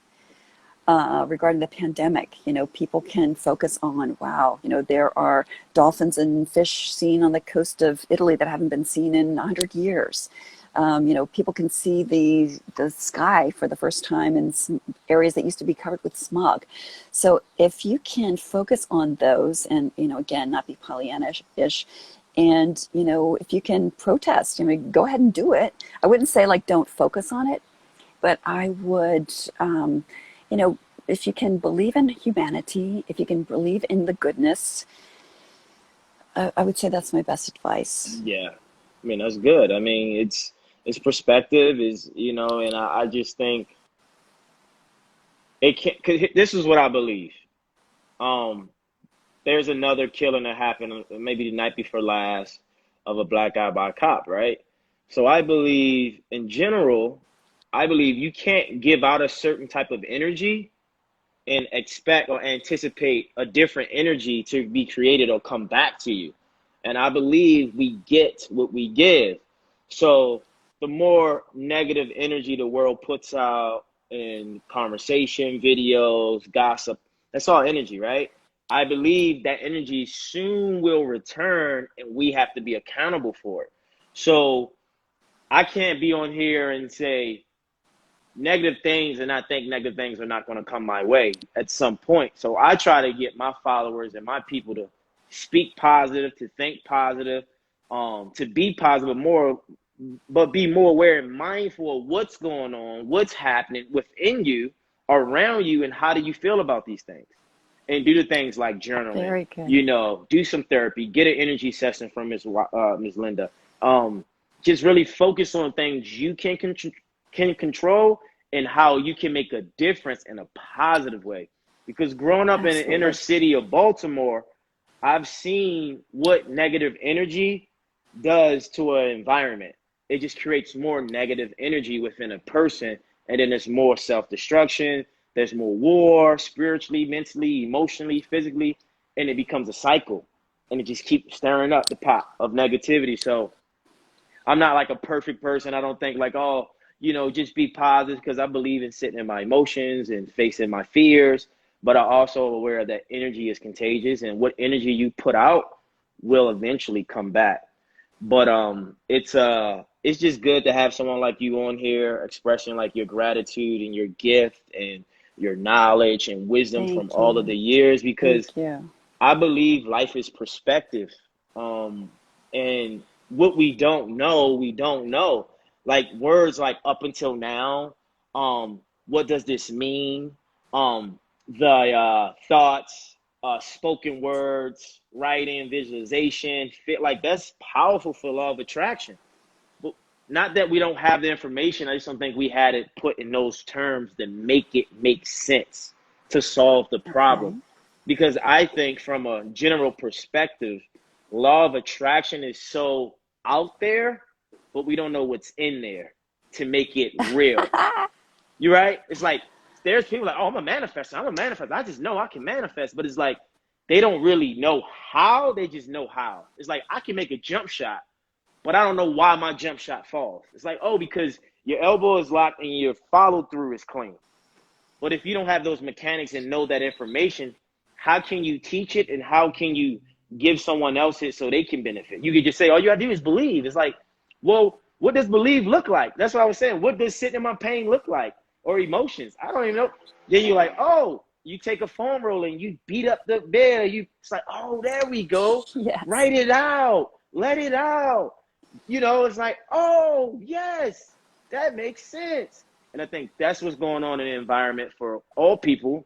Regarding the pandemic, you know, people can focus on, wow, you know, there are dolphins and fish seen on the coast of Italy that haven't been seen in 100 years. You know, people can see the sky for the first time in some areas that used to be covered with smog. So if you can focus on those and, you know, again, not be Pollyanna-ish, and, you know, if you can protest, I mean, go ahead and do it. I wouldn't say like don't focus on it, but I would, you know, if you can believe in humanity, if you can believe in the goodness, I would say that's my best advice. Yeah. I mean, that's good. I mean, it's perspective is, you know, and I just think it can't, 'cause this is what I believe. Um, there's another killing that happened maybe the night before last of a black guy by a cop, right? So I believe in general, I believe you can't give out a certain type of energy and expect or anticipate a different energy to be created or come back to you. And I believe we get what we give. So the more negative energy the world puts out in conversation, videos, gossip, that's all energy, right? I believe that energy soon will return and we have to be accountable for it. So I can't be on here and say negative things and I think negative things are not going to come my way at some point. So I try to get my followers and my people to speak positive, to think positive, to be positive more, but be more aware and mindful of what's going on, what's happening within you, around you, and how do you feel about these things. And do the things like journaling, Very good. you know, do some therapy, get an energy session from Ms. Linda. Just really focus on things you can control and how you can make a difference in a positive way. Because growing up in the inner city of Baltimore, I've seen what negative energy does to an environment. It just creates more negative energy within a person, and then there's more self-destruction, there's more war, spiritually, mentally, emotionally, physically, and it becomes a cycle, and it just keeps stirring up the pot of negativity. So I'm not like a perfect person. I don't think like, oh, you know, just be positive, because I believe in sitting in my emotions and facing my fears. But I'm also aware that energy is contagious, and what energy you put out will eventually come back. But it's just good to have someone like you on here expressing like your gratitude and your gift and your knowledge and wisdom from Thank all of you. the years, because Thank you. I believe life is perspective. And what we don't know, we don't know. like words like up until now, what does this mean? The thoughts, spoken words, writing, visualization, fit like that's powerful for law of attraction. But not that we don't have the information, I just don't think we had it put in those terms that make it make sense to solve the problem. Okay. Because I think from a general perspective, law of attraction is so out there, but we don't know what's in there to make it real. You're right. It's like there's people like, oh, I'm a manifestor. I'm a manifestor. I just know I can manifest. But it's like they don't really know how. They just know how. It's like I can make a jump shot, but I don't know why my jump shot falls. It's like, oh, because your elbow is locked and your follow through is clean. But if you don't have those mechanics and know that information, how can you teach it and how can you give someone else it so they can benefit? You could just say, all you gotta do is believe. It's like, well, what does believe look like? That's what I was saying. What does sitting in my pain look like? Or emotions? I don't even know. Then you're like, oh, you take a foam roller and you beat up the bed. It's like, oh, there we go. Yes. Write it out. Let it out. It's like, oh, yes, that makes sense. And I think that's what's going on in the environment for all people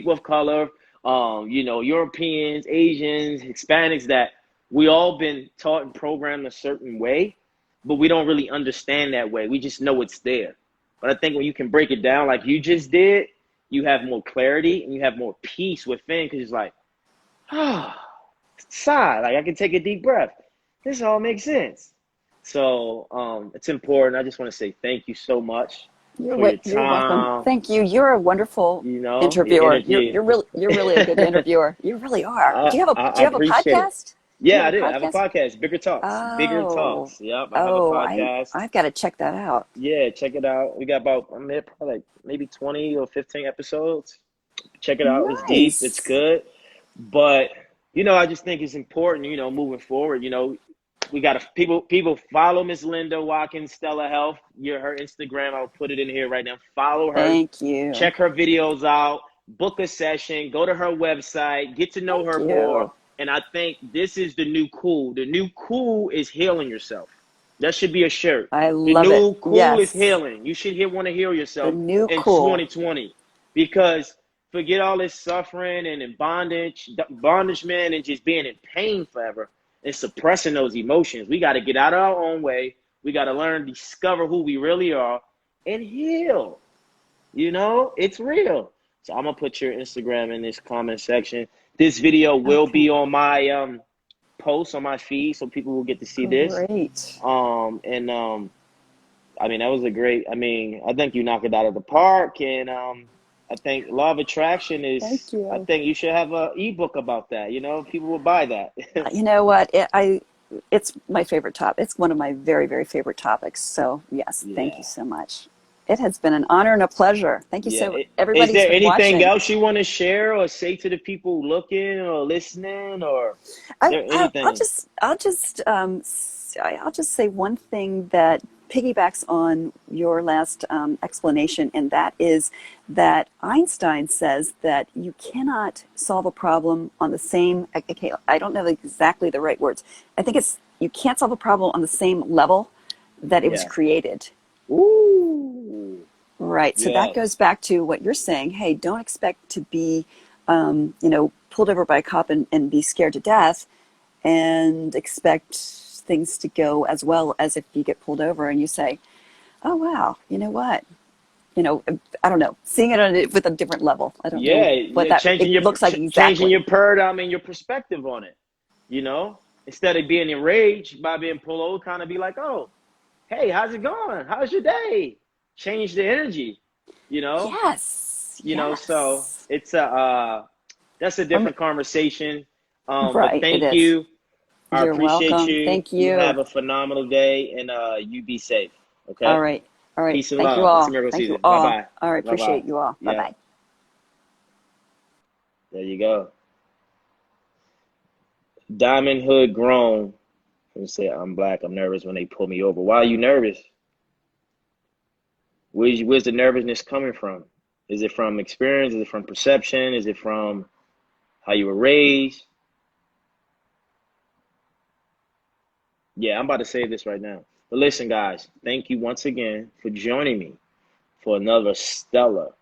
of color, Europeans, Asians, Hispanics, that we all been taught and programmed a certain way, but we don't really understand that way. We just know it's there. But I think when you can break it down like you just did, you have more clarity and you have more peace within, because it's like, sigh, like I can take a deep breath. This all makes sense. So it's important. I just want to say thank you so much for your time. You're welcome. Thank you. You're a wonderful interviewer. You're really a good interviewer. You really are. Do you have a podcast? Yeah, I do. I have a podcast, Bigger Talks. Oh. Bigger Talks. Yep, I have a podcast. I've got to check that out. Yeah, check it out. We got about probably like maybe 20 or 15 episodes. Check it out. Nice. It's deep. It's good. But, I just think it's important, moving forward, we got to people follow Miss Linda Watkins, Stella Health. Her Instagram. I'll put it in here right now. Follow her. Thank you. Check her videos out. Book a session. Go to her website. Get to know her more. And I think this is the new cool. The new cool is healing yourself. That should be a shirt. I love it. The new cool is healing. You should want to heal yourself in 2020. Because forget all this suffering and in bondage, man, and just being in pain forever and suppressing those emotions. We got to get out of our own way. We got to learn, discover who we really are, and heal. It's real. So I'm going to put your Instagram in this comment section. This video will be on my post on my feed, so people will get to see this. Great. That was a great. I think you knocked it out of the park, and I think law of attraction is. Thank you. I think you should have an ebook about that. People will buy that. You know what? It's my favorite topic. It's one of my very, very favorite topics. So yes, Thank you so much. It has been an honor and a pleasure. Thank you so much. Everybody. Is there anything else you want to share or say to the people looking or listening, or anything? I'll just say one thing that piggybacks on your last explanation, and that is that Einstein says that you cannot solve a problem on the same. Okay, I don't know exactly the right words. I think it's you can't solve a problem on the same level that it was created. Ooh. Right. So that goes back to what you're saying. Hey, don't expect to be, pulled over by a cop and be scared to death and expect things to go as well as if you get pulled over and you say, oh, wow, you know what? I don't know, seeing it with a different level. I don't know what that looks like exactly. Changing your paradigm and your perspective on it, Instead of being enraged by being pulled over, kind of be like, oh, hey, how's it going? How's your day? Change the energy, Yes. So it's that's a different conversation. Right. But thank you. I appreciate welcome. you. Thank you. You have a phenomenal day, and you be safe. Okay. All right. Peace and Thank love. you all. Thank you all. Bye-bye. All right. Appreciate you all. Yeah. Bye-bye. There you go. Diamond Hood Grown. Let me say, I'm black. I'm nervous when they pull me over. Why are you nervous? Where's the nervousness coming from? Is it from experience? Is it from perception? Is it from how you were raised? Yeah, I'm about to say this right now. But listen, guys, thank you once again for joining me for another stellar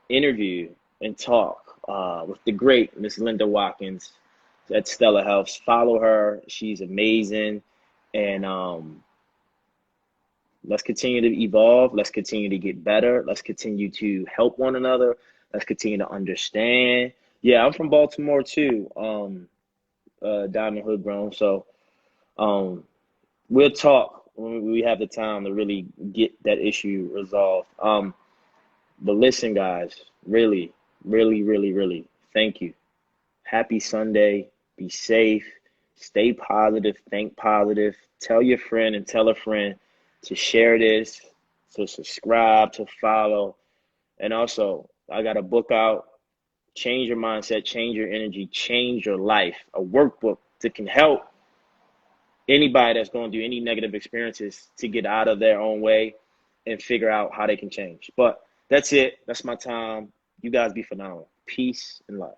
interview and talk with the great Miss Linda Watkins at Stellar Health. Follow her. She's amazing. And let's continue to evolve. Let's continue to get better. Let's continue to help one another. Let's continue to understand. Yeah, I'm from Baltimore too, down in Hood Grown. So we'll talk when we have the time to really get that issue resolved. But listen, guys, really, really, really, really, thank you. Happy Sunday. Be safe. Stay positive. Think positive. Tell your friend and tell a friend to share this, to subscribe, to follow. And also, I got a book out, Change Your Mindset, Change Your Energy, Change Your Life, a workbook that can help anybody that's going through any negative experiences to get out of their own way and figure out how they can change. But that's it. That's my time. You guys be phenomenal. Peace and love.